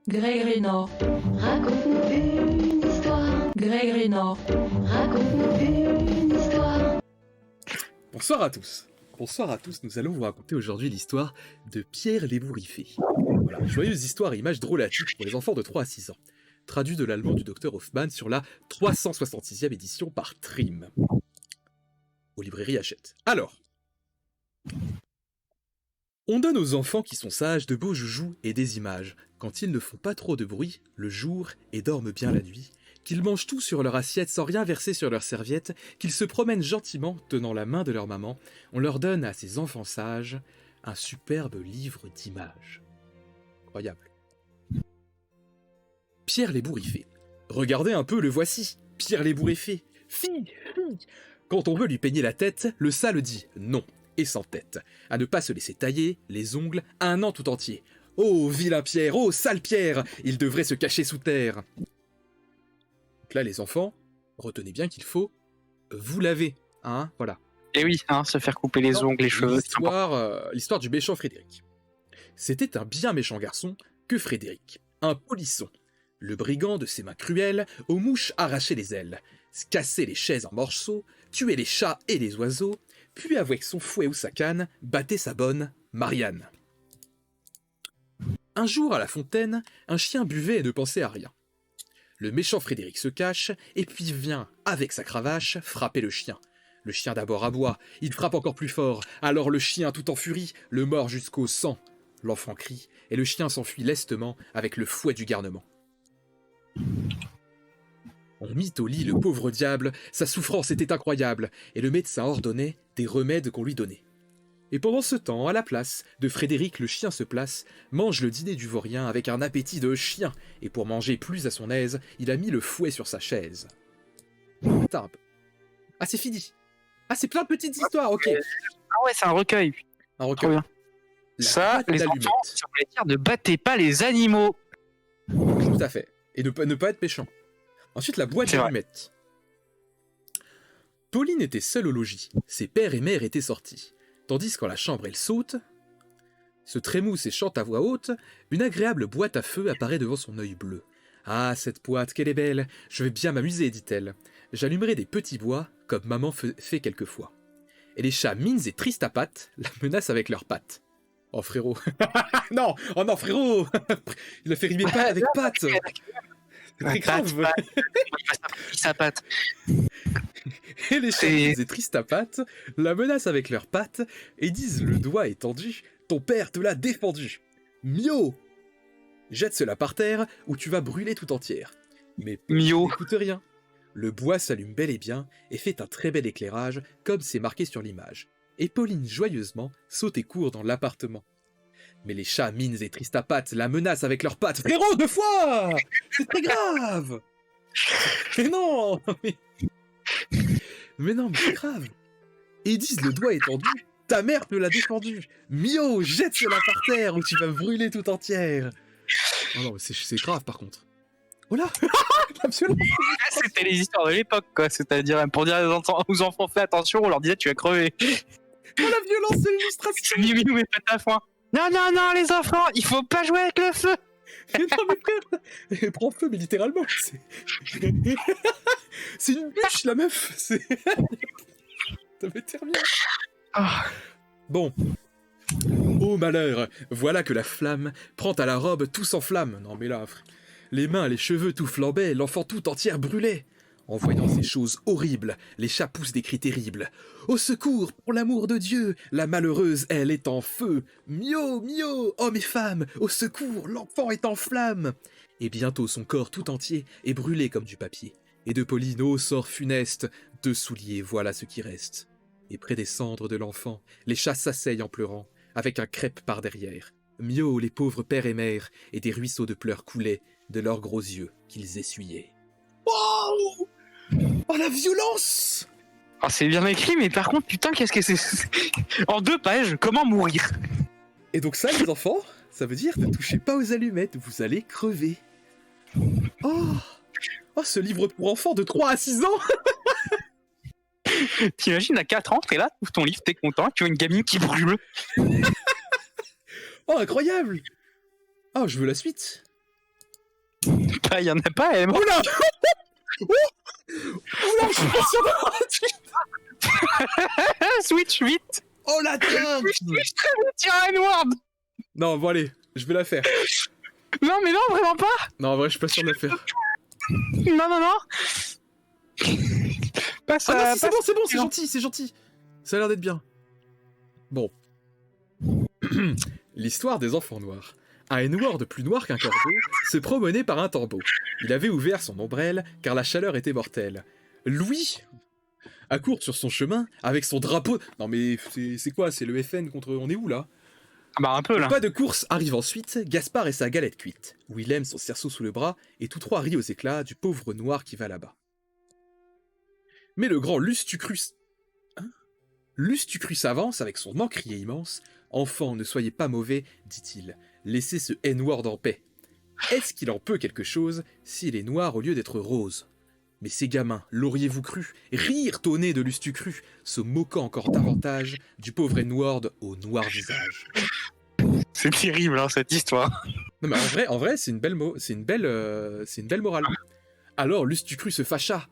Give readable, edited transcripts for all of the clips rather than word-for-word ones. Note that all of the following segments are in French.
Grégory Raconte-nous une histoire. Grégory Raconte-nous une histoire. Bonsoir à tous. Bonsoir à tous, nous allons vous raconter aujourd'hui l'histoire de Pierre l'Ébouriffé. Voilà, joyeuse histoire et image drôlatique pour les enfants de 3 à 6 ans. Traduit de l'allemand du docteur Hoffmann sur la 366e édition par Trim. Aux librairies Hachette. Alors, on donne aux enfants qui sont sages de beaux joujoux et des images, quand ils ne font pas trop de bruit le jour et dorment bien la nuit, qu'ils mangent tout sur leur assiette sans rien verser sur leur serviette, qu'ils se promènent gentiment tenant la main de leur maman, on leur donne à ces enfants sages un superbe livre d'images. Incroyable. Pierre l'Ébouriffé. Regardez un peu, le voici, Pierre l'Ébouriffé. Fille. Quand on veut lui peigner la tête, le sale dit non, et sans tête, à ne pas se laisser tailler les ongles un an tout entier. Oh, vilain Pierre, oh, sale Pierre, il devrait se cacher sous terre. Donc là, les enfants, retenez bien qu'il faut vous laver, hein, voilà. Et oui, se faire couper les ongles, les cheveux. L'histoire du méchant Frédéric. C'était un bien méchant garçon que Frédéric, un polisson. Le brigand de ses mains cruelles, aux mouches arrachait les ailes, cassait les chaises en morceaux, tuait les chats et les oiseaux, puis avec son fouet ou sa canne, battait sa bonne Marianne. Un jour à la fontaine, un chien buvait et ne pensait à rien. Le méchant Frédéric se cache, et puis vient, avec sa cravache, frapper le chien. Le chien d'abord aboie, il frappe encore plus fort, alors le chien tout en furie, le mord jusqu'au sang. L'enfant crie, et le chien s'enfuit lestement avec le fouet du garnement. On mit au lit le pauvre diable, sa souffrance était incroyable, et le médecin ordonnait des remèdes qu'on lui donnait. Et pendant ce temps, à la place de Frédéric, le chien se place, mange le dîner du vaurien avec un appétit de chien, et pour manger plus à son aise, il a mis le fouet sur sa chaise. Attends un peu. Ah, c'est fini. Ah, c'est plein de petites histoires, ok. Ah ouais, c'est un recueil. Un Trop recueil. bien. Ça, les enfants, ça voulait dire ne battez pas les animaux. Tout à fait. Et ne pas être méchant. Ensuite, la boîte d'allumettes. Pauline était seule au logis. Ses père et mère étaient sortis. Tandis qu'en la chambre elle saute, se trémousse et chante à voix haute, une agréable boîte à feu apparaît devant son œil bleu. Ah, cette boîte, qu'elle est belle, je vais bien m'amuser, dit-elle. J'allumerai des petits bois, comme maman fait quelquefois. Et les chats mines et tristes à pattes la menacent avec leurs pattes. Oh frérot. Non, oh non frérot. Il a fait rimer pas avec pattes. C'est très grave. Sa patte. Et les chats mines et tristes à pattes la menacent avec leurs pattes et disent le doigt étendu, ton père te l'a défendu. Mio. Jette cela par terre ou tu vas brûler tout entière. Mais Mio. n'écoute rien. Le bois s'allume bel et bien et fait un très bel éclairage, comme c'est marqué sur l'image. Et Pauline, joyeusement, saute et court dans l'appartement. Mais les chats mines et tristes à pattes la menacent avec leurs pattes. Frérot, 2 fois. C'est très grave. Mais non. Mais non, mais c'est grave. Et ils disent le doigt étendu, ta mère te l'a défendu. Mio, jette cela par terre ou tu vas brûler tout entière. Oh non, mais c'est grave par contre. Oh là. Absolument. C'était les histoires de l'époque, quoi. C'est-à-dire, pour dire aux enfants, fais attention, on leur disait, tu vas crever. Oh la violence de l'illustration. C'est Mimilou, mais pas ta foin. Non, non, non, les enfants, il faut pas jouer avec le feu. Mais non, mais frère, elle prend feu, mais littéralement. C'est une bûche, la meuf. Ça va terminer. Bon. Oh malheur, voilà que la flamme prend à la robe, tout s'enflamme. Non mais là, les mains, les cheveux tout flambaient, l'enfant tout entière brûlait. En voyant ces choses horribles, les chats poussent des cris terribles. Au secours, pour l'amour de Dieu, la malheureuse, elle est en feu. Mio, mio, hommes et femmes, au secours, l'enfant est en flammes. Et bientôt son corps tout entier est brûlé comme du papier. Et de Pauline, ô sort funeste, 2 souliers, voilà ce qui reste. Et près des cendres de l'enfant, les chats s'asseyent en pleurant, avec un crêpe par derrière. Mio, les pauvres pères et mères, et des ruisseaux de pleurs coulaient de leurs gros yeux qu'ils essuyaient. Oh! Oh la violence! Oh, c'est bien écrit, mais par contre, putain, qu'est-ce que c'est? En 2 pages, comment mourir? Et donc ça, les enfants, ça veut dire ne touchez pas aux allumettes, vous allez crever. Oh, ce livre pour enfants de 3 à 6 ans. T'imagines, à 4 ans, t'es là, tu ouvres ton livre, t'es content, tu vois une gamine qui brûle. Oh, incroyable! Oh, je veux la suite. Bah, y en a pas, elle est morte. Oula. Oula, je suis pas sûr d'avoir la suite. Switch vite. Oh la dingue. Tire N-word. Non, bon allez, je vais la faire. Non, mais non, vraiment pas. Non, en vrai, je suis pas sûr de la faire. Non, non, non. Passe Ah à- non, si, c'est passe- bon, c'est bon, c'est gentil, c'est gentil. Ça a l'air d'être bien. Bon. L'histoire des enfants noirs. Un N-word plus noir qu'un corbeau se promenait par un tombeau. Il avait ouvert son ombrelle car la chaleur était mortelle. Louis accourt sur son chemin avec son drapeau. Non mais c'est quoi? C'est le FN contre. On est où là? Ah bah, un peu là. Pas de course arrive ensuite, Gaspard et sa galette cuite. Willem son cerceau sous le bras et tous trois rient aux éclats du pauvre noir qui va là-bas. Mais le grand Lustucrus. Hein? Lustucrus avance avec son encrier immense. Enfant, ne soyez pas mauvais, dit-il. Laissez ce N-word en paix. Est-ce qu'il en peut quelque chose s'il est noir au lieu d'être rose? Mais ces gamins, l'auriez-vous cru, rire au nez de Lustucru, se moquant encore davantage du pauvre N-word au noir visage. C'est terrible, hein, cette histoire. Non mais en vrai, c'est une belle morale. Alors Lustucru se fâcha.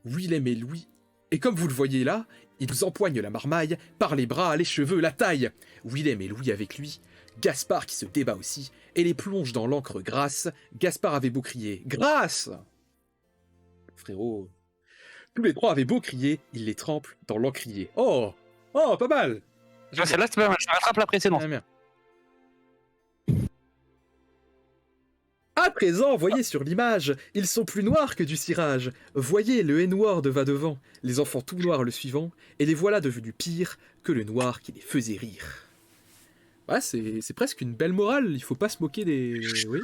Willem et Louis, et comme vous le voyez là, ils empoignent la marmaille par les bras, les cheveux, la taille. Willem et Louis avec lui, Gaspard qui se débat aussi, et les plonge dans l'encre grasse. Gaspard avait beau crier « Grâce !» Frérot. Tous les trois avaient beau crier, ils les trempent dans l'encrier. Oh! Oh, pas mal! Ah, celle-là, c'est pas mal, ça rattrape la précédente. Ah, merde. À présent, voyez sur l'image, ils sont plus noirs que du cirage. Voyez, le N-word va devant, les enfants tout noirs le suivant, et les voilà devenus pires que le noir qui les faisait rire. Ouais, c'est presque une belle morale, il faut pas se moquer des... Oui.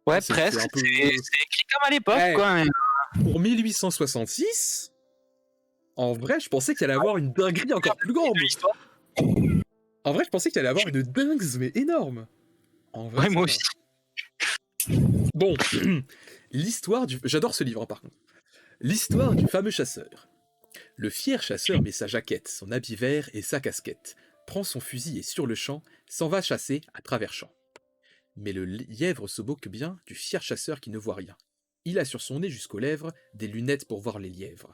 Ouais, C'est presque. un peu- C'est écrit comme à l'époque, Ouais. quoi. Mais... Pour 1866, en vrai, je pensais qu'il allait avoir une dinguerie encore plus grande. En vrai, je pensais qu'il allait avoir une dingue, mais énorme. En vrai, Ouais, moi ça aussi. va. Bon, l'histoire du... J'adore ce livre, hein, par contre. L'histoire du fameux chasseur. Le fier chasseur met sa jaquette, son habit vert et sa casquette, prend son fusil et sur le champ, s'en va chasser à travers champs. Mais le lièvre se moque bien du fier chasseur qui ne voit rien. Il a sur son nez jusqu'aux lèvres des lunettes pour voir les lièvres.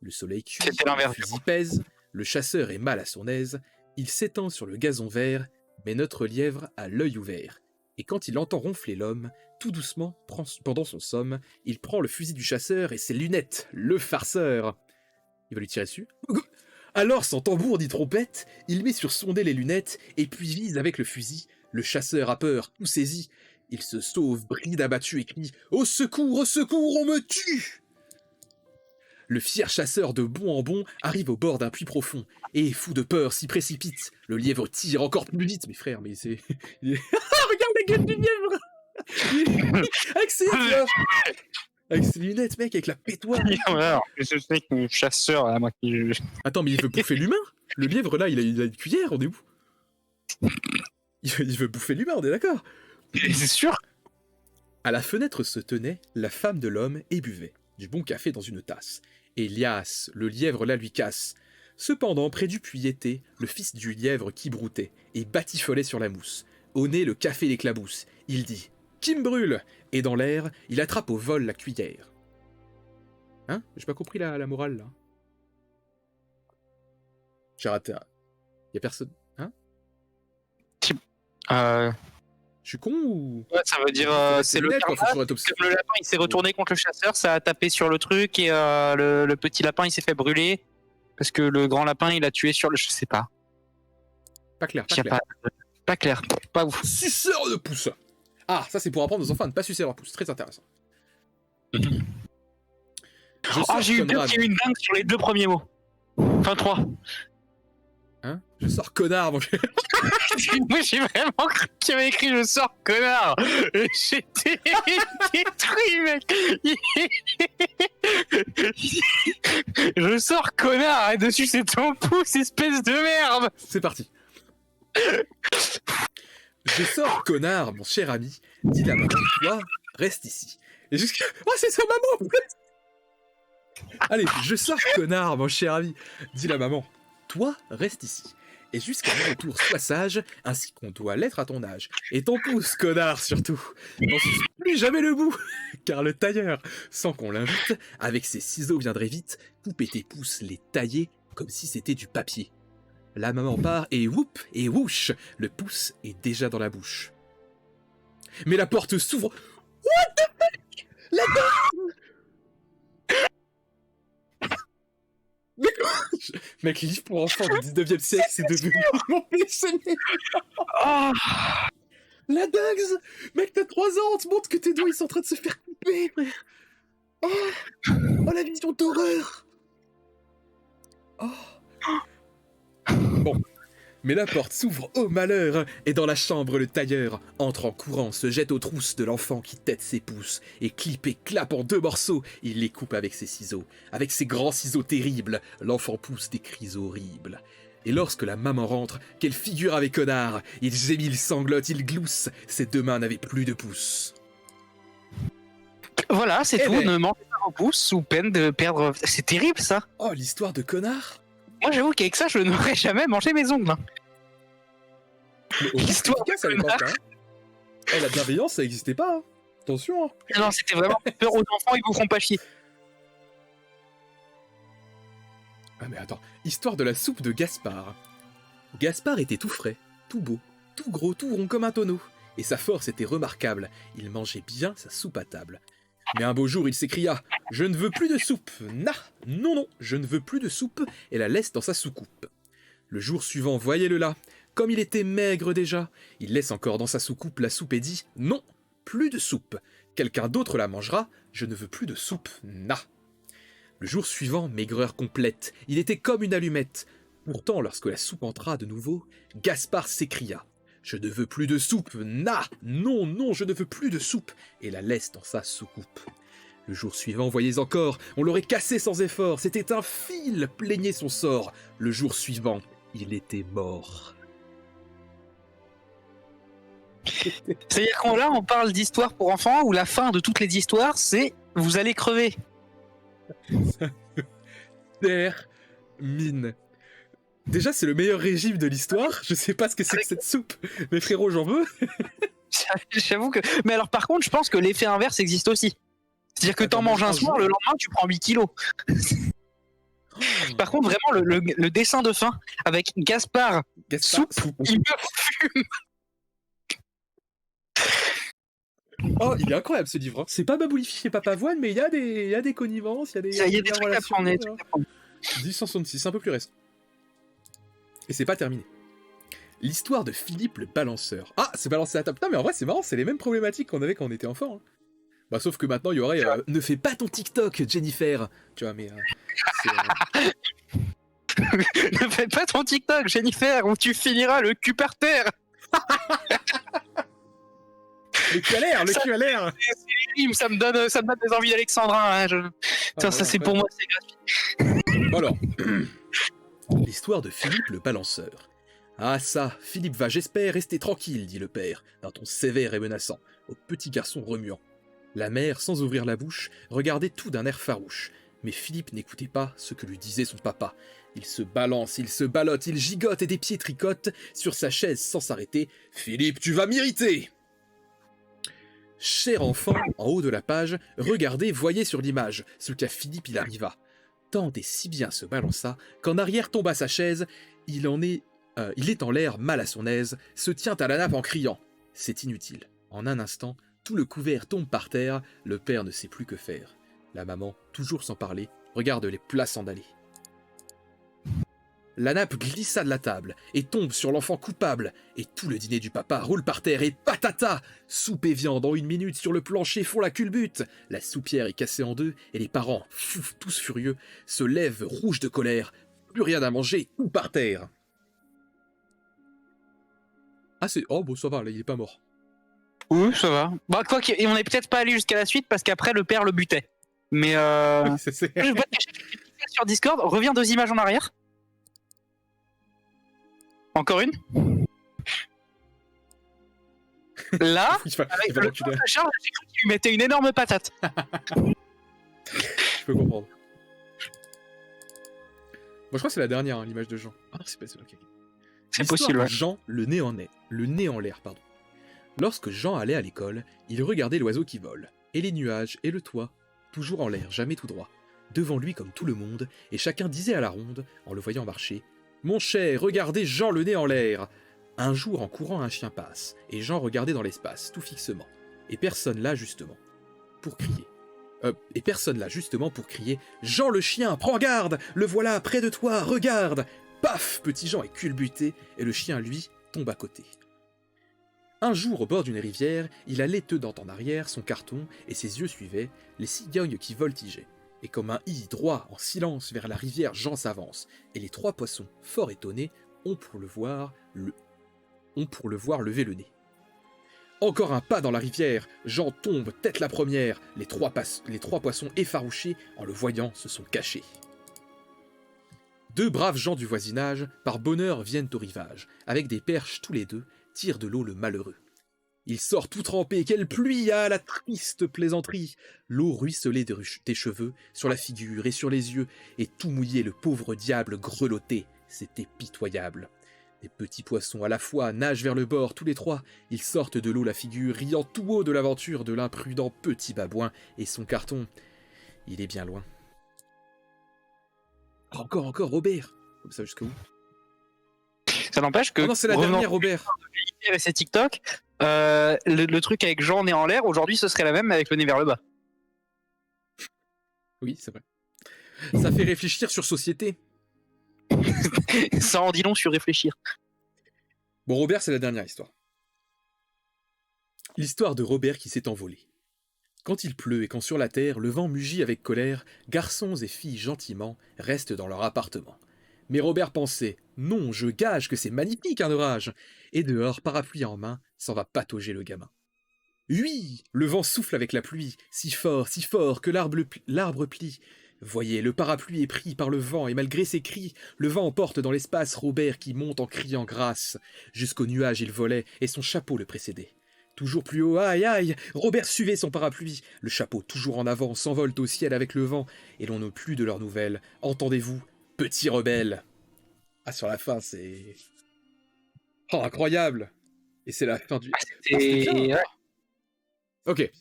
Le soleil cuit, C'était le l'inverse. fusil pèse, le chasseur est mal à son aise, il s'étend sur le gazon vert, mais notre lièvre a l'œil ouvert. Et quand il entend ronfler l'homme, tout doucement, pendant son somme, il prend le fusil du chasseur et ses lunettes, le farceur. Il va lui tirer dessus. Alors, sans tambour ni trompette, il met sur son nez les lunettes et puis vise avec le fusil. Le chasseur a peur, tout saisi. Il se sauve, bride abattu et crie « Au secours, on me tue !» Le fier chasseur de bond en bond arrive au bord d'un puits profond et, fou de peur, s'y précipite. Le lièvre tire encore plus vite. Mais frère, mais c'est... Regarde la gueule du lièvre. Avec ses lunettes, mec, avec la pétoire. Alors, je sais que le chasseur, là, moi qui. Attends, mais il veut bouffer l'humain. Le lièvre, là, il a une cuillère, on est où? Il veut bouffer l'humain, on est d'accord. C'est sûr. À la fenêtre se tenait la femme de l'homme et buvait du bon café dans une tasse. Et Lias, le lièvre là lui casse. Cependant, près du puits était le fils du lièvre qui broutait et batifolait sur la mousse. Au nez, le café l'éclabousse. Il dit « Qui me brûle ?» Et dans l'air, il attrape au vol la cuillère. Hein? J'ai pas compris la morale, là. J'ai raté un... Y'a personne... Hein? Je suis con ou... Ouais, ça veut dire c'est le net, quoi, faut karma. toujours être obs- Comme le lapin il s'est retourné contre le chasseur, ça a tapé sur le truc et le petit lapin il s'est fait brûler parce que le grand lapin il a tué sur le. Je sais pas. Pas clair, pas Y a clair. pas clair. Pas ouf. Suceur de pouce. Ah, ça c'est pour apprendre aux enfants à ne pas sucer leur pouce. Très intéressant. Je Oh, sors j'ai eu peur Conrad. qu'il y ait une dingue sur les deux premiers mots. Enfin, 3. Hein? Je sors connard, mon gars. Moi j'ai vraiment cru qu'il avait écrit je sors connard. Et j'étais détruit mec. Je sors connard et dessus c'est ton pouce espèce de merde. C'est parti. Je sors connard, mon cher ami. Dit la maman, toi, reste ici. Et jusqu'à... Oh, c'est sa maman, en fait. Allez, je sors connard, mon cher ami. Dit la maman, toi, reste ici. Et jusqu'à mon retour, sois sage, ainsi qu'on doit l'être à ton âge. Et ton pouce, connard, surtout. N'en suce plus jamais le bout. car le tailleur, sans qu'on l'invite, avec ses ciseaux viendrait vite, couper tes pouces, les tailler comme si c'était du papier. La maman part et whoop et whoosh, le pouce est déjà dans la bouche. Mais la porte s'ouvre. What the fuck? La Mais quoi? Mec, les livres pour enfants du 19e siècle, c'est devenu mon péché. Ah, La dingue! Mec, t'as 3 ans, on te montre que tes doigts ils sont en train de se faire couper, frère. Oh, oh la vision d'horreur. Oh. Bon. Mais la porte s'ouvre au malheur, et dans la chambre, le tailleur entre en courant, se jette aux trousses de l'enfant qui tête ses pouces, et clip et clap en 2 morceaux, il les coupe avec ses ciseaux. Avec ses grands ciseaux terribles, l'enfant pousse des cris horribles. Et lorsque la maman rentre, quelle figure avec connard! Il gémit, il sanglote, il glousse, ses 2 mains n'avaient plus de pouces. voilà, c'est Eh tout. ben. Ne mangez pas vos pouces sous peine de perdre. C'est terrible ça. Oh, l'histoire de connard! Moi, j'avoue qu'avec ça, je n'aurais jamais mangé mes ongles. Hein. Mais L'histoire efficace à l'époque, hein. Eh, la bienveillance, ça n'existait pas, hein. Attention, hein. Non, c'était vraiment peur aux enfants, ils vous feront pas chier. Ah mais attends, histoire de la soupe de Gaspard. Gaspard était tout frais, tout beau, tout gros, tout rond comme un tonneau, et sa force était remarquable, il mangeait bien sa soupe à table. Mais un beau jour il s'écria « Je ne veux plus de soupe, non, je ne veux plus de soupe », et la laisse dans sa soucoupe. Le jour suivant, voyez-le là, comme il était maigre déjà, il laisse encore dans sa soucoupe la soupe et dit « Non, plus de soupe, quelqu'un d'autre la mangera, je ne veux plus de soupe, Le jour suivant, maigreur complète, il était comme une allumette. Pourtant, lorsque la soupe entra de nouveau, Gaspard s'écria « Je ne veux plus de soupe, non, je ne veux plus de soupe !» et la laisse dans sa soucoupe. Le jour suivant, voyez encore, on l'aurait cassé sans effort, c'était un fil, plaignait son sort. Le jour suivant, il était mort. C'est-à-dire qu'on là, on parle d'histoire pour enfants où la fin de toutes les histoires, c'est vous allez crever. Termine. Déjà, c'est le meilleur régime de l'histoire. Je sais pas ce que c'est que cette soupe, mais frérot, j'en veux. J'avoue que. Mais alors, par contre, je pense que l'effet inverse existe aussi. C'est-à-dire que t'en manges un soir, le lendemain, tu prends 8 kilos. Par contre, vraiment, le dessin de fin avec Gaspard soupe, il me fume. Oh, il est incroyable ce livre. Hein. C'est pas Baboulifi et Papavoine, mais il y a des connivences, il y a des trucs à prendre. 1866, un peu plus récent. Et c'est pas terminé. L'histoire de Philippe le balanceur. Ah, c'est balancer la table. Putain, mais en vrai, c'est marrant, c'est les mêmes problématiques qu'on avait quand on était enfant. Hein. Bah, sauf que maintenant, il y aurait ne fais pas ton TikTok, Jennifer. Tu vois, mais. Ne fais pas ton TikTok, Jennifer, ou tu finiras le cul par terre. Le cul à l'air, le cul à l'air. Ça me donne des envies d'Alexandrin. Hein, Tiens, ça, c'est pour moi, c'est gratuit. Bon alors, l'histoire de Philippe le balanceur. Ah ça, Philippe va, j'espère, rester tranquille, dit le père, d'un ton sévère et menaçant, au petit garçon remuant. La mère, sans ouvrir la bouche, regardait tout d'un air farouche. Mais Philippe n'écoutait pas ce que lui disait son papa. Il se balance, il se ballotte, il gigote et des pieds tricotent sur sa chaise sans s'arrêter. « Philippe, tu vas m'irriter !» Cher enfant, en haut de la page, regardez, voyez sur l'image ce qu'à Philippe il arriva. Tant et si bien se balança qu'en arrière tomba sa chaise, il est en l'air mal à son aise, se tient à la nappe en criant. C'est inutile. En un instant, tout le couvert tombe par terre, le père ne sait plus que faire. La maman, toujours sans parler, regarde les plats s'endaler. La nappe glissa de la table et tombe sur l'enfant coupable, et tout le dîner du papa roule par terre et patata! Soupe et viande en 1 minute sur le plancher font la culbute. La soupière est cassée en 2 et les parents, fous, tous furieux, se lèvent rouges de colère. Plus rien à manger, tout par terre. Ah c'est... Oh bon ça va, là il est pas mort. Oui, ça va. Bah quoi qu'on est peut-être pas allé jusqu'à la suite parce qu'après le père le butait. Mais Oui, c'est... je vois sur Discord, reviens 2 images en arrière. Encore une. Là, avec le temps de charge, j'ai cru qu'il lui mettait une énorme patate. Je peux comprendre. Moi je crois que c'est la dernière, hein, l'image de Jean. Ah non, c'est pas celle-là. C'est possible, ouais. Jean, le nez en l'air, pardon. Lorsque Jean allait à l'école, il regardait l'oiseau qui vole, et les nuages, et le toit, toujours en l'air, jamais tout droit, devant lui comme tout le monde, et chacun disait à la ronde, en le voyant marcher, « Mon cher, regardez Jean le nez en l'air !» Un jour, en courant, un chien passe, et Jean regardait dans l'espace, tout fixement, et personne là, justement, pour crier. Jean le chien, prends garde! Le voilà, près de toi, regarde! Paf! Petit Jean est culbuté, et le chien, lui, tombe à côté. Un jour, au bord d'une rivière, il allait tenant en arrière son carton, et ses yeux suivaient les cigognes qui voltigeaient. Et comme un i droit, en silence, vers la rivière, Jean s'avance, et les 3 poissons, fort étonnés, ont pour le voir lever le nez. Encore un pas dans la rivière, Jean tombe, tête la première, les trois poissons effarouchés, en le voyant, se sont cachés. 2 braves gens du voisinage, par bonheur, viennent au rivage, avec des perches tous les 2, tirent de l'eau le malheureux. Il sort tout trempé, quelle pluie à la triste plaisanterie! L'eau ruisselait des cheveux, sur la figure et sur les yeux, et tout mouillé le pauvre diable grelottait, c'était pitoyable. Les petits poissons à la fois nagent vers le bord, tous les 3, ils sortent de l'eau la figure, riant tout haut de l'aventure de l'imprudent petit babouin, et son carton, il est bien loin. Encore, Robert! Comme ça jusqu'où? Ça n'empêche que... Oh non, c'est la dernière, Robert! Et c'est TikTok, le truc avec Jean nez en l'air, aujourd'hui ce serait la même, mais avec le nez vers le bas. Oui, c'est vrai. Ça fait réfléchir sur société. Ça en dit long sur réfléchir. Bon, Robert, c'est la dernière histoire. L'histoire de Robert qui s'est envolé. Quand il pleut et quand sur la terre, le vent mugit avec colère, garçons et filles gentiment restent dans leur appartement. Mais Robert pensait, non, je gage que c'est magnifique un orage, et dehors, parapluie en main, s'en va patauger le gamin. Oui, le vent souffle avec la pluie, si fort que l'arbre plie. Voyez, le parapluie est pris par le vent, et malgré ses cris, le vent emporte dans l'espace Robert qui monte en criant grâce. Jusqu'au nuage il volait, et son chapeau le précédait. Toujours plus haut, aïe aïe, Robert suivait son parapluie. Le chapeau toujours en avant s'envole au ciel avec le vent, et l'on n'a plus de leurs nouvelles. Entendez-vous, petit rebelle? Ah, sur la fin, c'est... Oh, incroyable! Et c'est la fin du... C'était bien. Ok.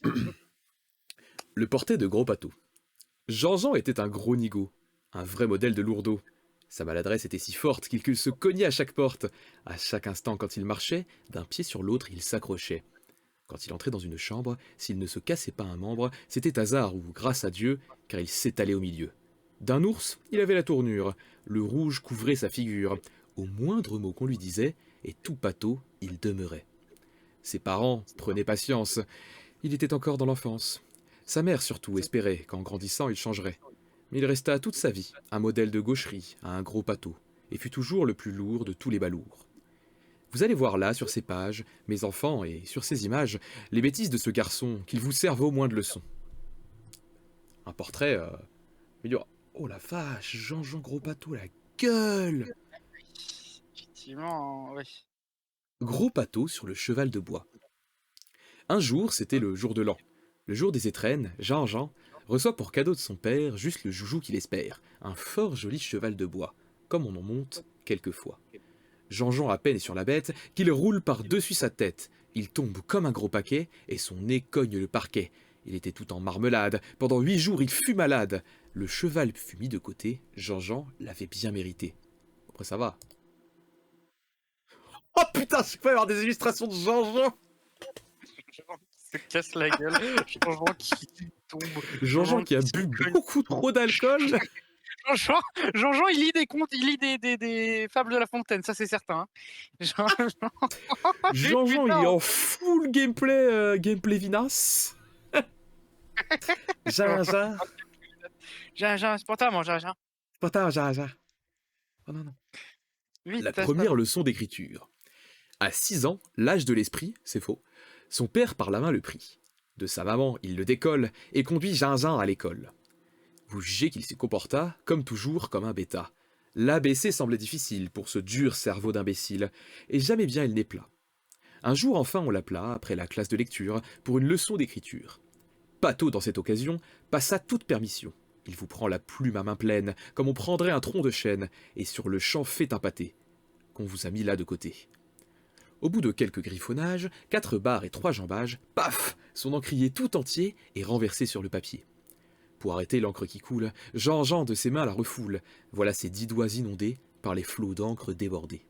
Le portrait de Gros Patou. Jean-Jean était un gros nigaud, un vrai modèle de lourdeau. Sa maladresse était si forte qu'il se cognait à chaque porte. À chaque instant, quand il marchait, d'un pied sur l'autre, il s'accrochait. Quand il entrait dans une chambre, s'il ne se cassait pas un membre, c'était hasard ou grâce à Dieu, car il s'étalait au milieu. D'un ours, il avait la tournure, le rouge couvrait sa figure. Au moindre mot qu'on lui disait, et tout pâteau, il demeurait. Ses parents prenaient patience. Il était encore dans l'enfance. Sa mère surtout espérait qu'en grandissant il changerait. Mais il resta toute sa vie un modèle de gaucherie à un gros pâteau, et fut toujours le plus lourd de tous les balourds. Vous allez voir là, sur ces pages, mes enfants, et sur ces images, les bêtises de ce garçon, qu'ils vous servent au moins de leçon. Un portrait, Oh la vache, Jean-Jean Gros Pâteau, la gueule! Effectivement, oui. Gros Pâteau sur le cheval de bois. Un jour, c'était le jour de l'an. Le jour des étrennes, Jean-Jean reçoit pour cadeau de son père juste le joujou qu'il espère, un fort joli cheval de bois, comme on en monte quelquefois. Jean-Jean à peine est sur la bête qu'il roule par-dessus sa tête. Il tombe comme un gros paquet et son nez cogne le parquet. Il était tout en marmelade. Pendant 8 jours, il fut malade. Le cheval fut mis de côté. Jean-Jean l'avait bien mérité. Après, ça va. Oh putain, je peux avoir des illustrations de Jean-Jean. Se casse la gueule. Jean-Jean qui tombe. Jean-Jean qui a bu beaucoup trop d'alcool. Jean-Jean, il lit des contes, il lit des fables de La Fontaine, ça c'est certain. Jean-Jean, il est en full gameplay Vinas. Jean-Jean. Jean-Jean, c'est pour toi, mon Jean-Jean. C'est pas Jean-Jean. Oh non, non. Vite, La première leçon d'écriture. À 6 ans, l'âge de l'esprit, c'est faux, son père par la main le prit. De sa maman, il le décolle et conduit Jean-Jean à l'école. Vous jugez qu'il s'y comporta, comme toujours, comme un bêta. L'ABC semblait difficile pour ce dur cerveau d'imbécile, et jamais bien il n'est plat. Un jour enfin on l'appela, après la classe de lecture, pour une leçon d'écriture. Pâteau, dans cette occasion, passa toute permission. Il vous prend la plume à main pleine, comme on prendrait un tronc de chêne, et sur le champ fait un pâté, qu'on vous a mis là de côté. Au bout de quelques griffonnages, 4 barres et 3 jambages, paf, son encrier tout entier est renversé sur le papier. Pour arrêter l'encre qui coule, Jean-Jean de ses mains la refoule. Voilà ses 10 doigts inondés par les flots d'encre débordés.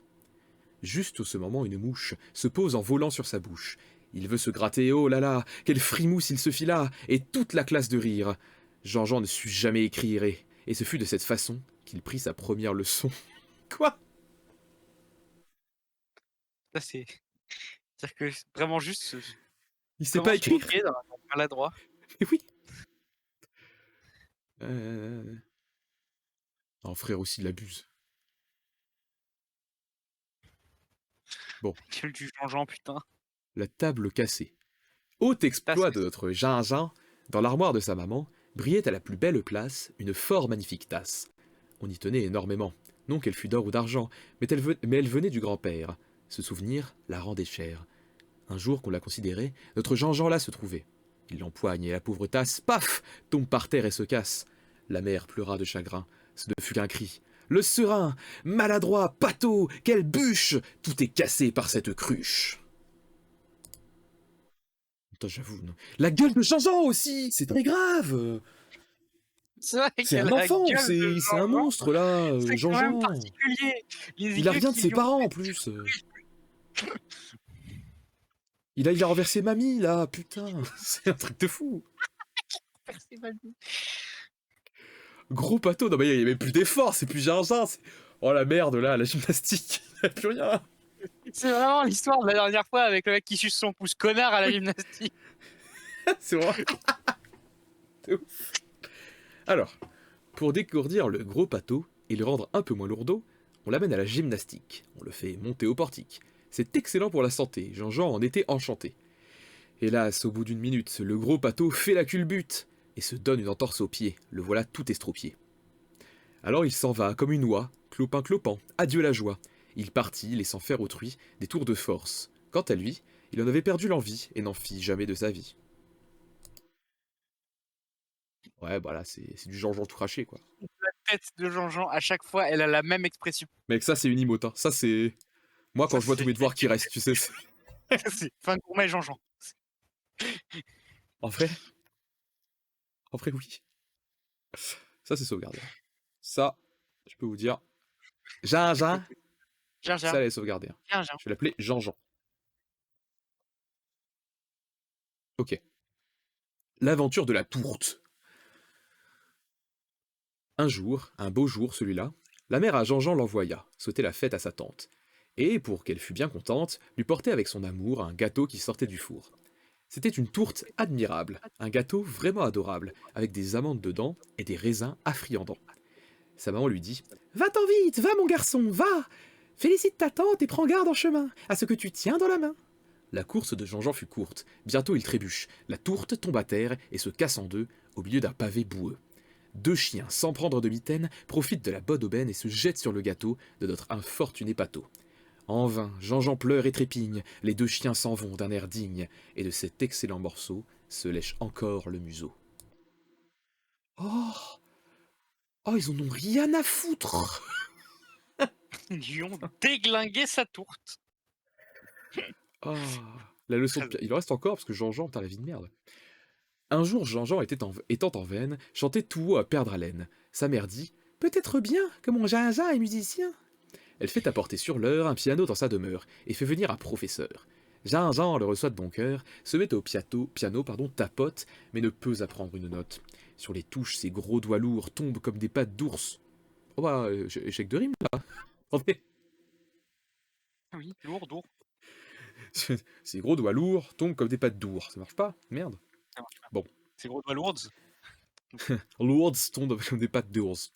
Juste au ce moment, une mouche se pose en volant sur sa bouche. Il veut se gratter, oh là là, quelle frimousse il se fit là, et toute la classe de rire. Jean-Jean ne sut jamais écrire, et ce fut de cette façon qu'il prit sa première leçon. Quoi? Ça, c'est-à-dire que vraiment juste. Il sait pas écrire? Maladroit. Mais oui. Non, frère aussi, il abuse. Bon. Quel du Jean-Jean, putain. La table cassée. Haut exploit de notre Jean-Jean, dans l'armoire de sa maman, brillait à la plus belle place une fort magnifique tasse. On y tenait énormément. Non qu'elle fût d'or ou d'argent, mais elle venait du grand-père. Ce souvenir la rendait chère. Un jour qu'on la considérait, notre Jean-Jean là se trouvait. Il l'empoigne et la pauvre tasse, paf, tombe par terre et se casse. La mère pleura de chagrin. Ce ne fut qu'un cri. Le serin, maladroit, pâteau, quelle bûche! Tout est cassé par cette cruche. Attends, j'avoue, non. La gueule de Jean-Jean aussi, c'est très grave. C'est un enfant, c'est un monstre là, Jean-Jean. Il a rien de ses parents en plus. Il a renversé mamie là, putain, c'est un truc de fou. Gros pâteau, non mais il n'y avait plus d'effort, c'est plus Jean-Jean. Oh la merde là, la gymnastique, il n'y a plus rien. C'est vraiment l'histoire de la dernière fois avec le mec qui suce son pouce connard à la gymnastique. C'est vrai. C'est ouf. Alors, pour dégourdir le gros pâteau et le rendre un peu moins lourdeau, on l'amène à la gymnastique. On le fait monter au portique. C'est excellent pour la santé, Jean-Jean en était enchanté. Hélas, au bout d'une minute, le gros pâteau fait la culbute et se donne une entorse au pied. Le voilà tout estropié. Alors il s'en va comme une oie, clopin-clopant, adieu la joie. Il partit, laissant faire autrui des tours de force. Quant à lui, il en avait perdu l'envie et n'en fit jamais de sa vie. Ouais, bah là, c'est du Jean-Jean tout craché, quoi. La tête de Jean-Jean, à chaque fois, elle a la même expression. Mec, ça, c'est une emote, hein. Ça, c'est... Moi, quand je vois tous mes devoirs qui restent, tu sais... C'est fin de gourmet Jean-Jean. En vrai, oui. Ça, c'est sauvegardé. Ça, je peux vous dire... Jean-Jean, ça, elle est sauvegardée. Je vais l'appeler Jean-Jean. Ok. L'aventure de la tourte. Un jour, un beau jour celui-là, la mère à Jean-Jean l'envoya sauter la fête à sa tante, et, pour qu'elle fût bien contente, lui porter avec son amour un gâteau qui sortait du four. C'était une tourte admirable, un gâteau vraiment adorable, avec des amandes dedans et des raisins affriandants. Sa maman lui dit « Va-t'en vite, va mon garçon, va! Félicite ta tante et prends garde en chemin, à ce que tu tiens dans la main. » La course de Jean-Jean fut courte, bientôt il trébuche, la tourte tombe à terre et se casse en deux au milieu d'un pavé boueux. 2 chiens, sans prendre de mitaine, profitent de la bonne aubaine et se jettent sur le gâteau de notre infortuné pâteau. En vain, Jean-Jean pleure et trépigne, les 2 chiens s'en vont d'un air digne, et de cet excellent morceau se lèche encore le museau. Oh, ils en ont rien à foutre. Ils lui ont déglingué sa tourte. Oh, la leçon de... Il en reste encore parce que Jean-Jean, t'as la vie de merde. Un jour, Jean-Jean étant en veine, chantait tout haut à perdre haleine. Sa mère dit « Peut-être bien que mon Jean-Jean est musicien. » Elle fait apporter sur l'heure un piano dans sa demeure et fait venir un professeur. Jean-Jean le reçoit de bon cœur, se met au piano, tapote, mais ne peut apprendre une note. Sur les touches, ses gros doigts lourds tombent comme des pattes d'ours. Oh bah, échec de rime là. Attendez. Oui, lourd. Ses gros doigts lourds tombent comme des pattes d'ours. Ça marche pas? Merde. Bon. Ses gros doigts lourds. Lourdes tombent comme des pattes d'ours.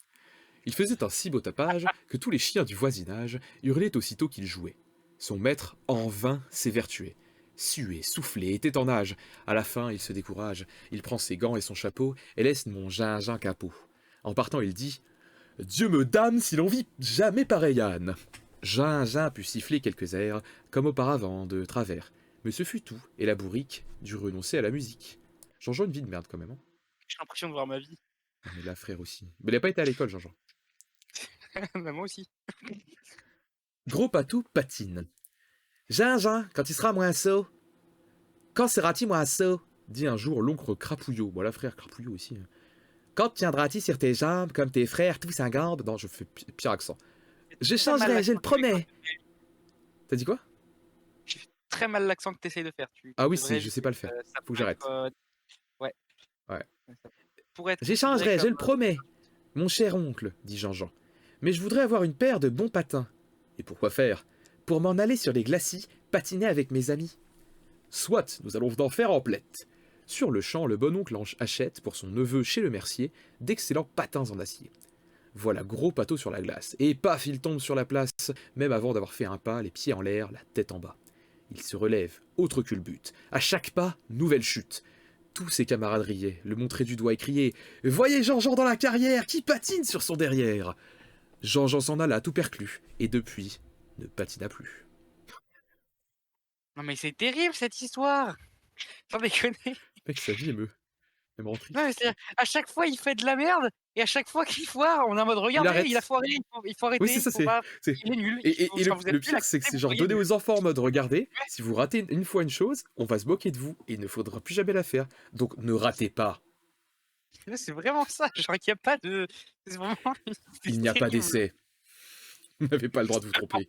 Il faisait un si beau tapage que tous les chiens du voisinage hurlaient aussitôt qu'il jouait. Son maître, en vain, s'évertuait. Sué, soufflé, était en nage. À la fin, il se décourage. Il prend ses gants et son chapeau et laisse mon Jean-Jean capot. En partant, il dit « Dieu me damne si l'on vit jamais pareil âne !» Jean-Jean put siffler quelques airs, comme auparavant, de travers. Mais ce fut tout, et la bourrique dut renoncer à la musique. Jean-Jean, une vie de merde quand même. Hein. J'ai l'impression de voir ma vie. Mais là, frère aussi. Mais il n'a pas été à l'école, Jean-Jean. Moi aussi. Gros pâteau patine. Jean, quand il sera moins sot. Quand sera-t-il moins sot? Dit un jour l'oncle Crapouillot. Voilà, frère Crapouillot aussi. Quand tiendras-tu sur tes jambes comme tes frères tous à gambe? Non, je fais pire accent. Je Très mal changerai, je le l'accent que tu promets. T'as dit quoi? tu fais très mal l'accent que tu essayes de faire. Ah oui, devrais je sais pas le faire. ça Faut que pourrait j'arrête. être, ouais. Ouais. Ça pourrait être considéré J'échangerai, je le comme, promets. Mon cher oncle, dit Jean-Jean. Mais je voudrais avoir une paire de bons patins. Et pourquoi faire? Pour m'en aller sur les glacis, patiner avec mes amis. Soit, nous allons en faire en plette. Sur le champ, le bon oncle achète, pour son neveu chez le mercier, d'excellents patins en acier. Voilà gros Pato sur la glace, et paf, il tombe sur la place, même avant d'avoir fait un pas, les pieds en l'air, la tête en bas. Il se relève, autre culbute. À chaque pas, nouvelle chute. Tous ses camarades riaient, le montraient du doigt et criaient « Voyez Jean-Jean dans la carrière, qui patine sur son derrière !» Jean-Jean s'en alla tout perclus, et depuis, ne patina plus. Non mais c'est terrible cette histoire. Sans déconner. Mec, sa vie elle me rend triste. Non mais c'est à chaque fois il fait de la merde et à chaque fois qu'il foire, on est en mode regardez, arrête. il a foiré, il faut arrêter, Oui, c'est ça, il faut pas, c'est... il est nul. Et Enfin, vous êtes le nuls, pire, c'est que acceptez, c'est vous genre seriez donner nuls. aux enfants en mode regardez, si vous ratez une fois une chose, on va se moquer de vous et il ne faudra plus jamais la faire. Donc ne ratez pas. C'est vraiment ça, genre qu'il n'y a pas de. C'est vraiment. Il n'y a pas terrible. d'essai. Vous n'avez pas le droit de vous tromper.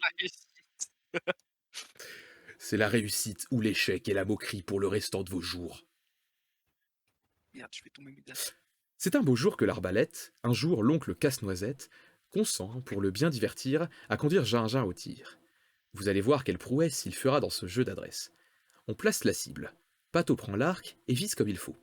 C'est la réussite ou l'échec et la moquerie pour le restant de vos jours. Merde, je vais tomber mes C'est un beau jour que l'Arbalète, un jour l'oncle Casse-Noisette, consent, pour le bien divertir, à conduire Gingein au tir. Vous allez voir quelle prouesse il fera dans ce jeu d'adresse. On place la cible. Pato prend l'arc et vise comme il faut.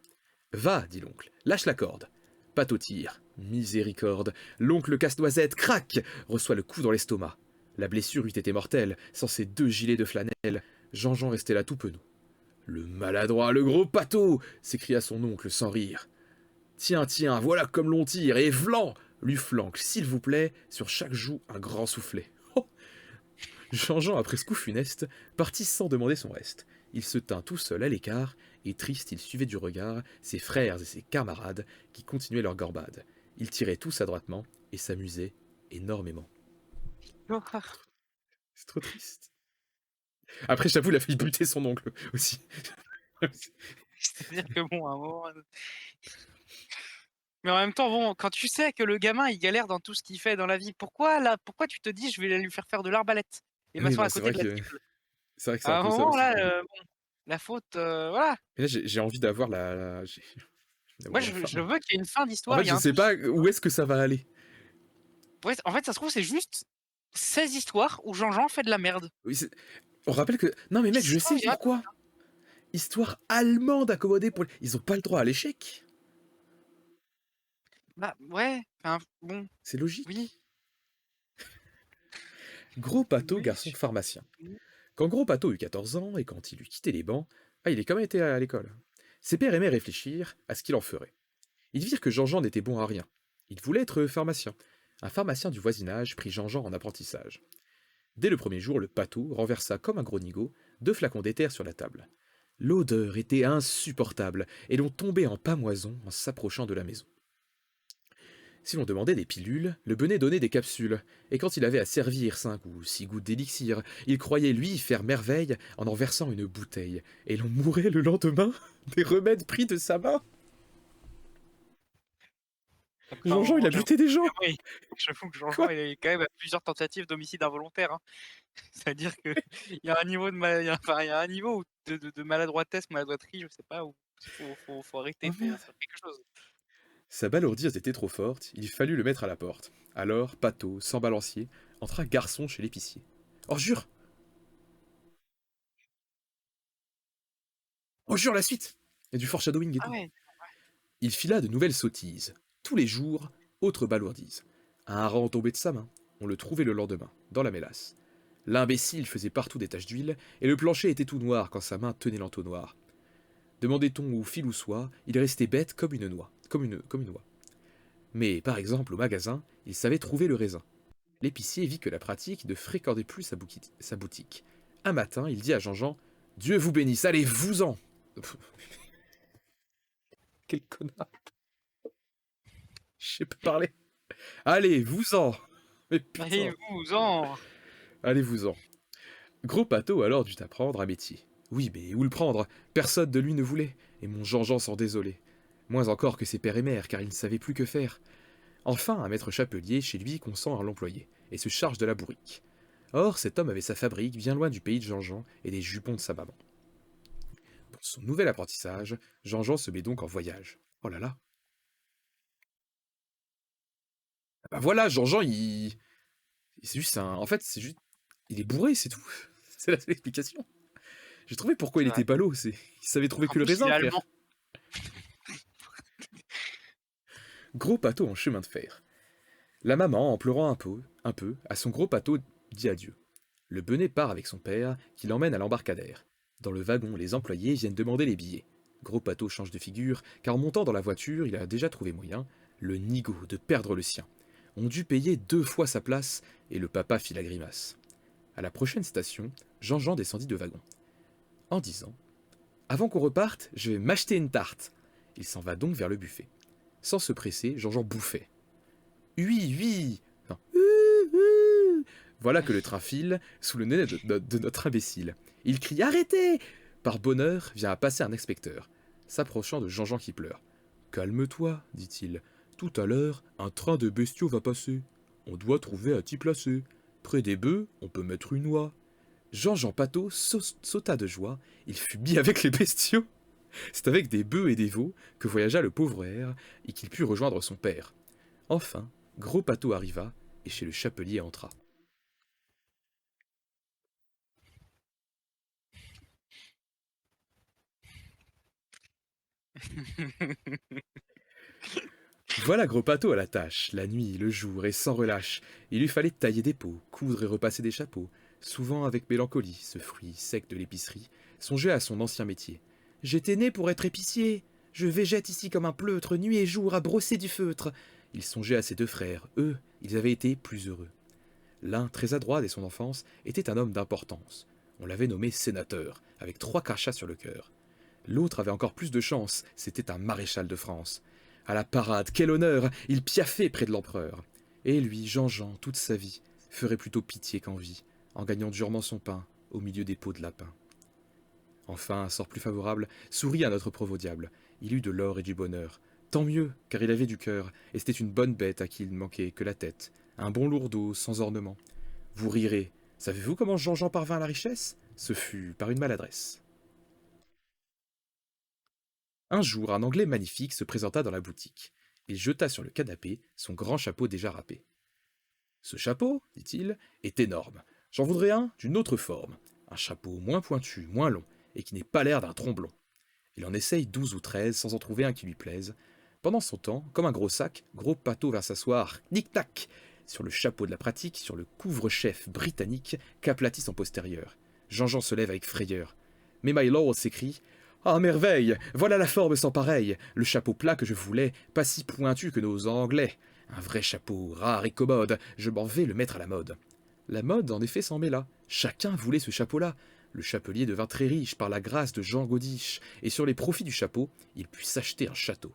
Va, dit l'oncle, lâche la corde. Pato tire. Miséricorde. L'oncle Casse-Noisette, crac, reçoit le coup dans l'estomac. La blessure eût été mortelle, sans ses 2 gilets de flanelle. Jean-Jean restait là tout penaud. Le maladroit, le gros Pato, s'écria son oncle sans rire. Tiens, voilà comme l'on tire, et vlan, lui flanque, s'il vous plaît, sur chaque joue un grand soufflet. Oh. Jean-Jean, après ce coup funeste, partit sans demander son reste. Il se tint tout seul à l'écart, et triste il suivait du regard ses frères et ses camarades qui continuaient leur gambade. Ils tiraient tous adroitement et s'amusaient énormément. C'est trop triste. Après, j'avoue, il a failli buter son oncle aussi. C'est-à-dire que bon, à un moment. Mais en même temps, bon, quand tu sais que le gamin il galère dans tout ce qu'il fait dans la vie, pourquoi tu te dis je vais lui faire de l'arbalète et Oui, m'asseoir non, à c'est côté vrai de la que cible? c'est À un un peu ça moment aussi. là, bon, la faute, voilà. Et là, j'ai envie d'avoir Moi, je veux qu'il y ait une fin En d'histoire. fait, il y a je un sais twist. pas où est-ce que ça va aller. Ouais, en fait, ça se trouve, c'est juste 16 histoires où Jean-Jean fait de la merde. Oui, on rappelle que... Non mais mec, je sais pourquoi. Histoire allemande accommodée pour... Ils ont pas le droit à l'échec. Bah ouais, enfin, bon, C'est logique. oui. Gros Pato, Oui. garçon pharmacien. Quand Gros Pato eut 14 ans et quand il eut quitté les bancs, il est quand même été à l'école. Ses pères aimaient réfléchir à ce qu'il en ferait. Ils virent que Jean-Jean n'était bon à rien. Il voulait être pharmacien. Un pharmacien du voisinage prit Jean-Jean en apprentissage. Dès le premier jour, le Pato renversa comme un gros nigo 2 flacons d'éther sur la table. L'odeur était insupportable, et l'on tombait en pâmoison en s'approchant de la maison. Si l'on demandait des pilules, le Benet donnait des capsules, et quand il avait à servir 5 ou 6 gouttes d'élixir, il croyait lui faire merveille en versant une bouteille, et l'on mourait le lendemain des remèdes pris de sa main. Jean-Jean, il a buté des gens. Oui, j'avoue que Jean-Jean, il a quand même plusieurs tentatives d'homicide involontaire. Hein. C'est-à-dire qu'il y a un niveau un niveau de maladroitesse, maladroiterie, je sais pas, où faut arrêter, faut faire quelque chose. Sa balourdise était trop forte, il fallut le mettre à la porte. Alors, Pato, sans balancier, entra garçon chez l'épicier. Oh, jure! Oh, jure, la suite! Il y a du foreshadowing et tout. Ouais. Il fila de nouvelles sottises. Tous les jours, autre balourdise. Un rang tombé de sa main, on le trouvait le lendemain, dans la mélasse. L'imbécile faisait partout des taches d'huile, et le plancher était tout noir quand sa main tenait l'entonnoir. Demandait-on où fil ou soie, il restait bête comme une noix. Comme une noix. Mais, par exemple, au magasin, il savait trouver le raisin. L'épicier vit que la pratique ne fréquentait plus sa boutique. Un matin, il dit à Jean-Jean « Dieu vous bénisse, allez-vous-en » Quel connard. Je sais pas parler. Allez-vous-en. Mais putain. Allez-vous-en. Allez-vous-en. Gros Pato alors dut apprendre un métier. Oui, mais où le prendre? Personne de lui ne voulait, et mon Jean-Jean s'en désolait. Moins encore que ses pères et mères, car il ne savait plus que faire. Enfin, un maître chapelier chez lui consent à l'employer, et se charge de la bourrique. Or, cet homme avait sa fabrique bien loin du pays de Jean-Jean et des jupons de sa maman. Pour son nouvel apprentissage, Jean-Jean se met donc en voyage. Oh là là. Ah bah voilà, Jean-Jean, c'est juste un... En fait, c'est juste... Il est bourré, c'est tout. C'est la seule explication. J'ai trouvé pourquoi il C'est vrai. était ballot, c'est... Il savait trouver En que le plus, il est raisin, frère. allemand. Gros Pato en chemin de fer. La maman, en pleurant un peu, à son gros Pato dit adieu. Le Benet part avec son père, qui l'emmène à l'embarcadère. Dans le wagon, les employés viennent demander les billets. Gros Pato change de figure, car en montant dans la voiture, il a déjà trouvé moyen, le nigo, de perdre le sien. On dut payer 2 fois sa place, et le papa fit la grimace. À la prochaine station, Jean-Jean descendit de wagon, en disant « Avant qu'on reparte, je vais m'acheter une tarte !» Il s'en va donc vers le buffet. Sans se presser, Jean-Jean bouffait. « Oui, oui !» Enfin, voilà que le train file sous le nez de notre imbécile. Il crie « Arrêtez !» Par bonheur, vient à passer un inspecteur, s'approchant de Jean-Jean qui pleure. « Calme-toi, dit-il. Tout à l'heure, un train de bestiaux va passer. On doit trouver à t'y placer. Près des bœufs, on peut mettre une oie. » Jean-Jean Pato sauta de joie. Il fut mis avec les bestiaux. C'est avec des bœufs et des veaux que voyagea le pauvre hère et qu'il put rejoindre son père. Enfin, Gros Pato arriva et chez le chapelier entra. Voilà Gros Pato à la tâche, la nuit, le jour, et sans relâche. Il lui fallait tailler des pots, coudre et repasser des chapeaux. Souvent, avec mélancolie, ce fruit sec de l'épicerie songeait à son ancien métier. « J'étais né pour être épicier. Je végète ici comme un pleutre, nuit et jour, à brosser du feutre. » Il songeait à ses 2 frères. Eux, ils avaient été plus heureux. L'un, très adroit dès son enfance, était un homme d'importance. On l'avait nommé sénateur, avec 3 crachats sur le cœur. L'autre avait encore plus de chance, c'était un maréchal de France. À la parade, quel honneur! Il piaffait près de l'empereur. Et lui, Jean-Jean, toute sa vie, ferait plutôt pitié qu'envie, en gagnant durement son pain au milieu des pots de lapin. Enfin, un sort plus favorable sourit à notre pauvre diable. Il eut de l'or et du bonheur. Tant mieux, car il avait du cœur, et c'était une bonne bête à qui il ne manquait que la tête. Un bon lourdeau, sans ornement. Vous rirez. Savez-vous comment Jean-Jean parvint à la richesse? Ce fut par une maladresse. Un jour, un Anglais magnifique se présenta dans la boutique. Il jeta sur le canapé son grand chapeau déjà râpé. « Ce chapeau, dit-il, est énorme. J'en voudrais un d'une autre forme. Un chapeau moins pointu, moins long, et qui n'ait pas l'air d'un tromblon. » Il en essaye 12 ou 13 sans en trouver un qui lui plaise. Pendant son temps, comme un gros sac, Gros Pato vint s'asseoir, knick-tac, sur le chapeau de la pratique, sur le couvre-chef britannique qu'aplatit son postérieur. Jean-Jean se lève avec frayeur. Mais my lord s'écrie « Ah, merveille! Voilà la forme sans pareille! Le chapeau plat que je voulais, pas si pointu que nos Anglais! Un vrai chapeau, rare et commode, je m'en vais le mettre à la mode. » La mode, en effet, s'en mêla. Chacun voulait ce chapeau-là. Le chapelier devint très riche par la grâce de Jean Godiche, et sur les profits du chapeau, il put s'acheter un château.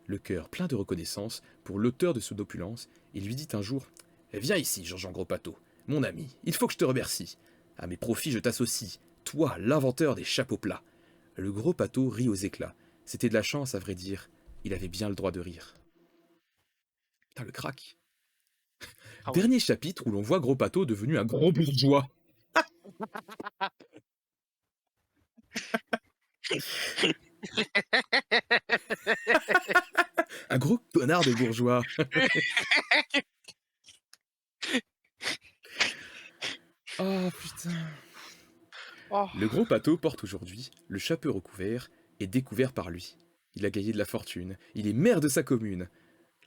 Le cœur plein de reconnaissance pour l'auteur de son opulence, il lui dit un jour « Viens ici, Jean-Jean Gros Pato, mon ami, il faut que je te remercie. À mes profits, je t'associe, toi, l'inventeur des chapeaux plats. » Le Gros Pato rit aux éclats. C'était de la chance, à vrai dire. Il avait bien le droit de rire. Putain, le crack. Ah ouais. Dernier chapitre où l'on voit Gros Pato devenu un gros bourgeois. Un gros connard de bourgeois. Oh putain. Oh. Le Gros Pato porte aujourd'hui le chapeau recouvert et découvert par lui. Il a gagné de la fortune, il est maire de sa commune.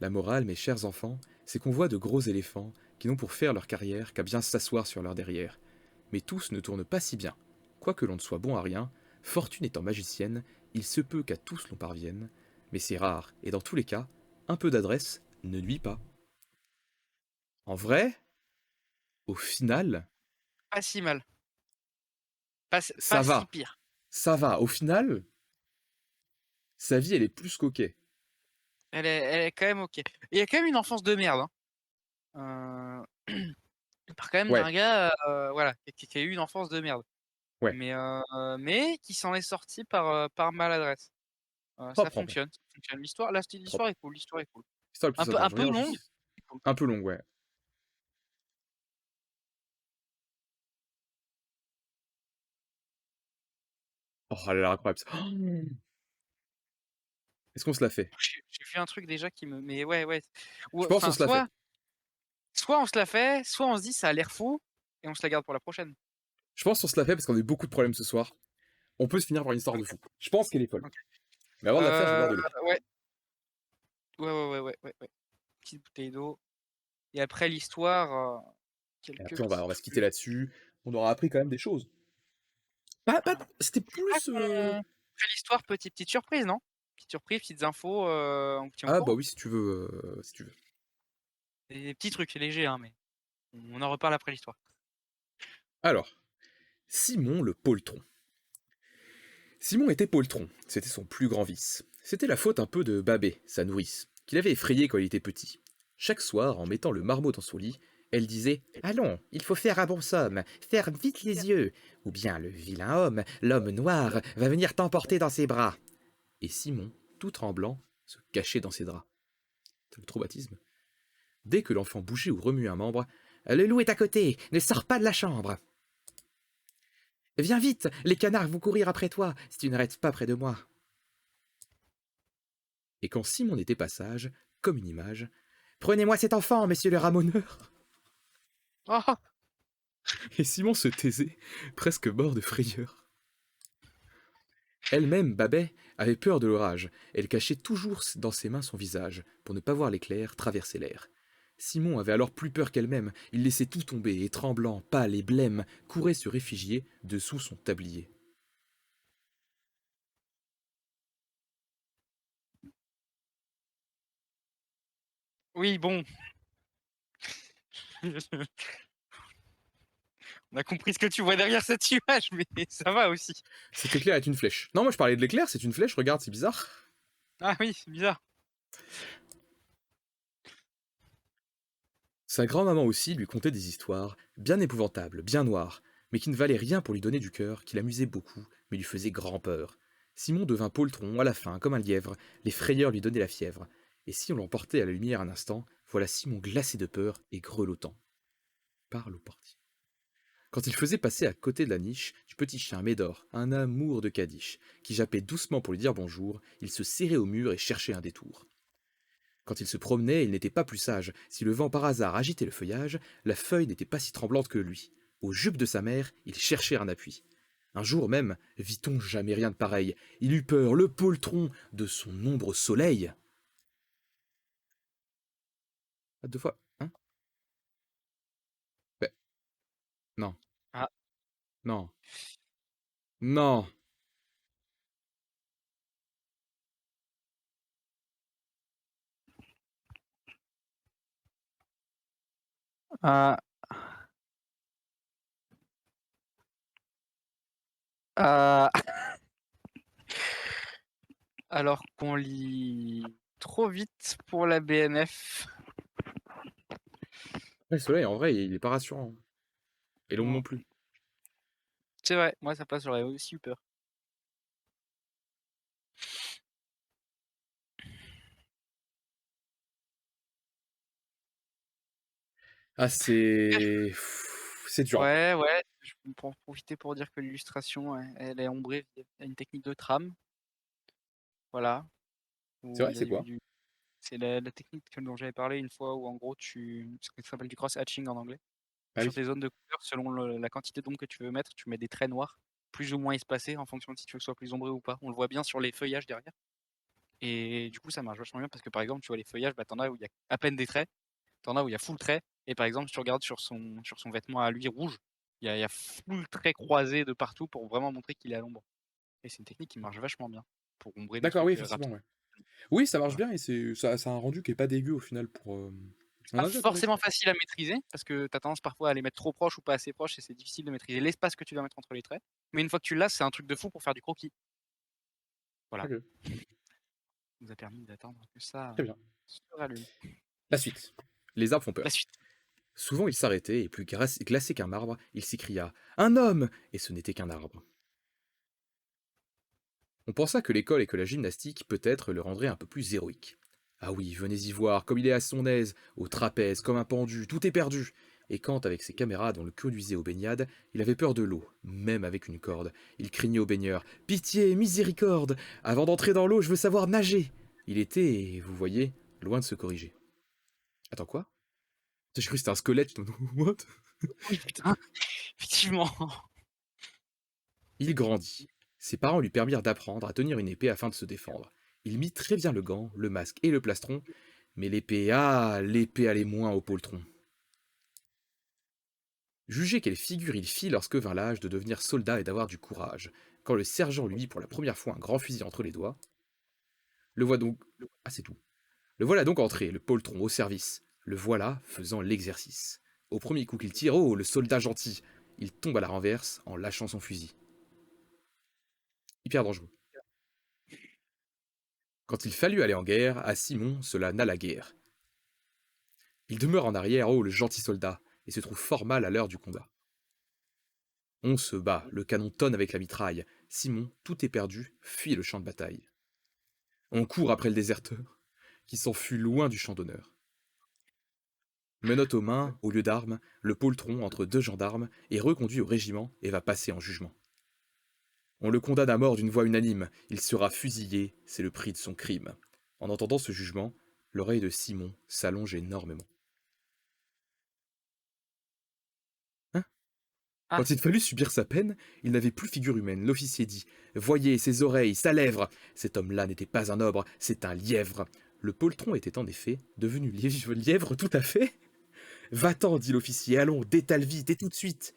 La morale, mes chers enfants, c'est qu'on voit de gros éléphants qui n'ont pour faire leur carrière qu'à bien s'asseoir sur leur derrière. Mais tous ne tournent pas si bien. Quoique l'on ne soit bon à rien, fortune étant magicienne, il se peut qu'à tous l'on parvienne, mais c'est rare, et dans tous les cas, un peu d'adresse ne nuit pas. En vrai, au final, Pas si mal. Pas ça si va. pire. Ça va. Au final, sa vie, elle est plus qu'ok. Elle est quand même ok. Il y a quand même une enfance de merde. Hein. Il part quand même Ouais, d'un gars, voilà, qui a eu une enfance de merde. ouais. Mais qui s'en est sorti par maladresse. Ça Propre en vrai. fonctionne, ça fonctionne. L'histoire Propre. est cool, l'histoire est cool. Histoire le plus sympa. Un Je peu regarde longue, juste. mais cool. Un peu long, ouais. Oh, elle a l'air incroyable. Est-ce qu'on se l'a fait? J'ai vu un truc déjà qui me mais ouais. Ou Je pense qu'on enfin, se l'a fait. soit on se la fait, soit on se dit: «Ça a l'air fou» et on se la garde pour la prochaine. Je pense qu'on se l'a fait parce qu'on a eu beaucoup de problèmes ce soir. On peut se finir par une histoire de OK, fou. Je pense qu'elle est folle. OK. Mais avant de la faire, je vais boire de l'eau. Ouais. Ouais. Petite bouteille d'eau et après l'histoire, Et quelques après, petits on va se quitter trucs. là-dessus. On aura appris quand même des choses. C'était Ah plus. qu'on après l'histoire, petite surprise, non? Petite surprise, petites infos, on vous tient au Ah, bah courant. oui, si tu veux. Si tu veux. Des petits trucs légers, hein, mais on en reparle après l'histoire. Alors, Simon le poltron. Simon était poltron, c'était son plus grand vice. C'était la faute un peu de Babet, sa nourrice, qui l'avait effrayé quand il était petit. Chaque soir, en mettant le marmot dans son lit, elle disait Allons, il faut faire un bon somme, ferme vite les yeux, ou bien le vilain homme, l'homme noir, va venir t'emporter dans ses bras. Et Simon, tout tremblant, se cachait dans ses draps. C'est le traumatisme. Dès que l'enfant bougeait ou remuait un membre, le loup est à côté, ne sors pas de la chambre. Viens vite, les canards vont courir après toi si tu ne restes pas près de moi. Et quand Simon était pas sage, comme une image, prenez-moi cet enfant, monsieur le ramoneur. Oh! Et Simon se taisait, presque mort de frayeur. Elle-même, Babet, avait peur de l'orage. Elle cachait toujours dans ses mains son visage, pour ne pas voir l'éclair traverser l'air. Simon avait alors plus peur qu'elle-même. Il laissait tout tomber, et tremblant, pâle et blême, courait se réfugier dessous son tablier. Oui, bon. On a compris ce que tu vois derrière cette image, mais ça va aussi. Cet éclair est une flèche. Non, moi je parlais de l'éclair, c'est une flèche, regarde, c'est bizarre. Ah oui, c'est bizarre. Sa grand-maman aussi lui contait des histoires, bien épouvantables, bien noires, mais qui ne valaient rien pour lui donner du cœur, qui l'amusait beaucoup, mais lui faisait grand peur. Simon devint poltron, à la fin, comme un lièvre, les frayeurs lui donnaient la fièvre, et si on l'emportait à la lumière un instant, voilà Simon glacé de peur et grelottant. Parle au portier. Quand il faisait passer à côté de la niche du petit chien Médor, un amour de Cadiche, qui jappait doucement pour lui dire bonjour, il se serrait au mur et cherchait un détour. Quand il se promenait, il n'était pas plus sage. Si le vent par hasard agitait le feuillage, la feuille n'était pas si tremblante que lui. Aux jupes de sa mère, il cherchait un appui. Un jour même, vit-on jamais rien de pareil. Il eut peur, le poltron, de son ombre soleil. Ah, deux fois, hein? Ben, non, Ah, non, non. ah, ah. Alors qu'on lit trop vite pour la BNF. Le soleil, en vrai, il est pas rassurant. Et l'ombre Mmh. non plus. C'est vrai, moi ça passe, j'aurais aussi eu peur. Ah, c'est dur. Ouais, je peux en profiter pour dire que l'illustration, elle est ombrée via une technique de trame, voilà, C'est où vrai, il y a c'est quoi? du c'est la technique dont j'avais parlé une fois où en gros ce que ça s'appelle du cross-hatching en anglais. Ah Sur oui. tes zones de couleur, selon la quantité d'ombre que tu veux mettre, tu mets des traits noirs, plus ou moins espacés en fonction de si tu veux que ce soit plus ombré ou pas. On le voit bien sur les feuillages derrière. Et du coup, ça marche vachement bien parce que par exemple, tu vois les feuillages, bah, t'en as où il y a à peine des traits, t'en as où il y a full trait. Et par exemple, si tu regardes sur son vêtement à lui rouge, il y a full trait croisé de partout pour vraiment montrer qu'il est à l'ombre. Et c'est une technique qui marche vachement bien pour ombrer des D'accord, oui, trucs effectivement, rapides. ouais. Oui, ça marche Voilà. bien et ça a un rendu qui est pas dégueu au final pour. C'est On en pas a déjà parlé, je forcément crois. facile à maîtriser parce que tu as tendance parfois à les mettre trop proches ou pas assez proches et c'est difficile de maîtriser l'espace que tu dois mettre entre les traits. Mais une fois que tu l'as, c'est un truc de fou pour faire du croquis. Voilà. Ok, Ça nous a permis d'attendre que ça très bien. se rallume. La suite. Les arbres font La peur. suite. Souvent il s'arrêtait, et plus glacé qu'un marbre, il s'écria « Un homme !» Et ce n'était qu'un arbre. On pensa que l'école et que la gymnastique, peut-être, le rendraient un peu plus héroïque. Ah oui, venez y voir, comme il est à son aise, au trapèze, comme un pendu, tout est perdu. Et quand, avec ses camarades, on le conduisait aux baignades, il avait peur de l'eau, même avec une corde. Il criait aux baigneurs « Pitié, miséricorde! Avant d'entrer dans l'eau, je veux savoir nager !» Il était, vous voyez, loin de se corriger. Attends, quoi? J'ai cru que c'était un squelette. What? Oui, putain, effectivement. Il grandit. Ses parents lui permirent d'apprendre à tenir une épée afin de se défendre. Il mit très bien le gant, le masque et le plastron, mais l'épée, l'épée allait moins au poltron. Jugez quelle figure il fit lorsque vint l'âge de devenir soldat et d'avoir du courage. Quand le sergent lui mit pour la première fois un grand fusil entre les doigts, le voilà donc... Ah, c'est tout. Le voilà donc entré, le poltron au service. Le voilà faisant l'exercice. Au premier coup qu'il tire, oh, le soldat gentil! Il tombe à la renverse en lâchant son fusil. Hyper dangereux. Quand il fallut aller en guerre, à Simon, cela n'alla guère. Il demeure en arrière, oh, le gentil soldat, et se trouve fort mal à l'heure du combat. On se bat, le canon tonne avec la mitraille. Simon, tout est perdu, fuit le champ de bataille. On court après le déserteur, qui s'enfuit loin du champ d'honneur. Menottes aux mains, au lieu d'armes, le poltron entre deux gendarmes est reconduit au régiment et va passer en jugement. On le condamne à mort d'une voix unanime, il sera fusillé, c'est le prix de son crime. En entendant ce jugement, l'oreille de Simon s'allonge énormément. Hein? Ah. Quand il fallut subir sa peine, il n'avait plus figure humaine. L'officier dit « Voyez, ses oreilles, sa lèvre !» Cet homme-là n'était pas un ogre, c'est un lièvre. Le poltron était en effet devenu lièvre tout à fait. « Va-t'en, dit l'officier, allons, détale vite, et tout de suite !»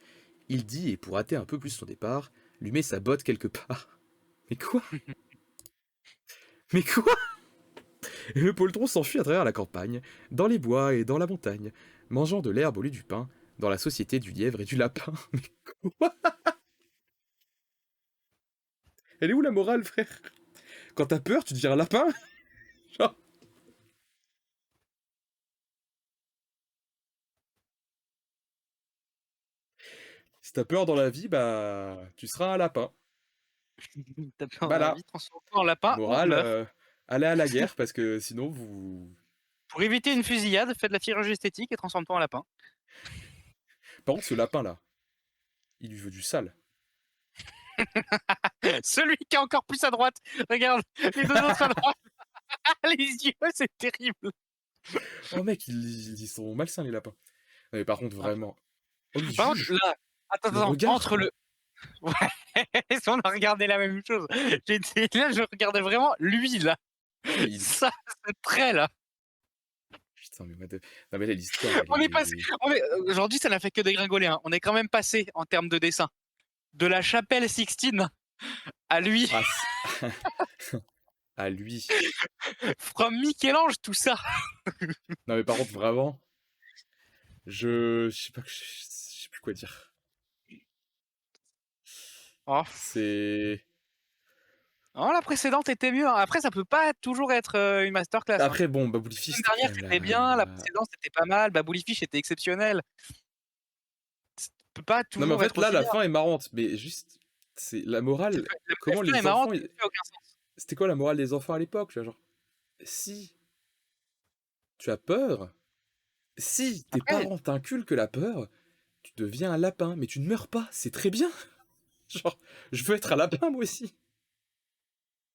Il dit, et pour hâter un peu plus son départ, lui met sa botte quelque part. Mais quoi? Mais quoi? Et le poltron s'enfuit à travers la campagne, dans les bois et dans la montagne, mangeant de l'herbe au lieu du pain, dans la société du lièvre et du lapin. Mais quoi? Elle est où la morale, frère? Quand t'as peur, tu deviens un lapin? Genre... Si t'as peur dans la vie, bah... tu seras un lapin. T'as peur Bah dans la là, vie, transforme-toi en lapin ou morale, meurs. allez à la guerre, parce que sinon vous... Pour éviter une fusillade, fais de la chirurgie esthétique et transforme-toi en lapin. Par contre, ce lapin-là, il lui veut du sale. Celui qui est encore plus à droite. Regarde, les deux autres à droite. Les yeux, c'est terrible. Oh mec, ils sont malsains les lapins. Mais par contre, vraiment... Oh, il Par juge. contre, là, Le attends, regard, entre le... Ouais, si on a regardé la même chose. Là, je regardais vraiment lui, là. il- Ça, ce trait, là. Putain, mais, non, mais là, l'histoire, elle On est passé... Aujourd'hui, ça n'a fait que dégringoler. Hein. On est quand même passé, en termes de dessin, de la chapelle Sixtine à lui. Ah, à lui. From Michel-Ange, tout ça. Non, mais par contre, vraiment, je sais pas, je sais plus quoi dire. Oh. C'est... Oh, la précédente était mieux. Hein. Après, ça peut pas toujours être une masterclass. Après, hein. bon, Babouli Fish, La dernière, c'était bien. La précédente, c'était pas mal. Babouli Fish était exceptionnel. Ça peut pas toujours non, mais en fait, être là, aussi la bien. fin est marrante, mais juste, c'est la morale. Comment les est marrante, enfants... mais ça fait aucun sens. C'était quoi la morale des enfants à l'époque, tu vois, genre, si tu as peur, si tes Après, parents t'inculquent la peur, tu deviens un lapin, mais tu ne meurs pas, c'est très bien. Genre, je veux être un lapin moi aussi.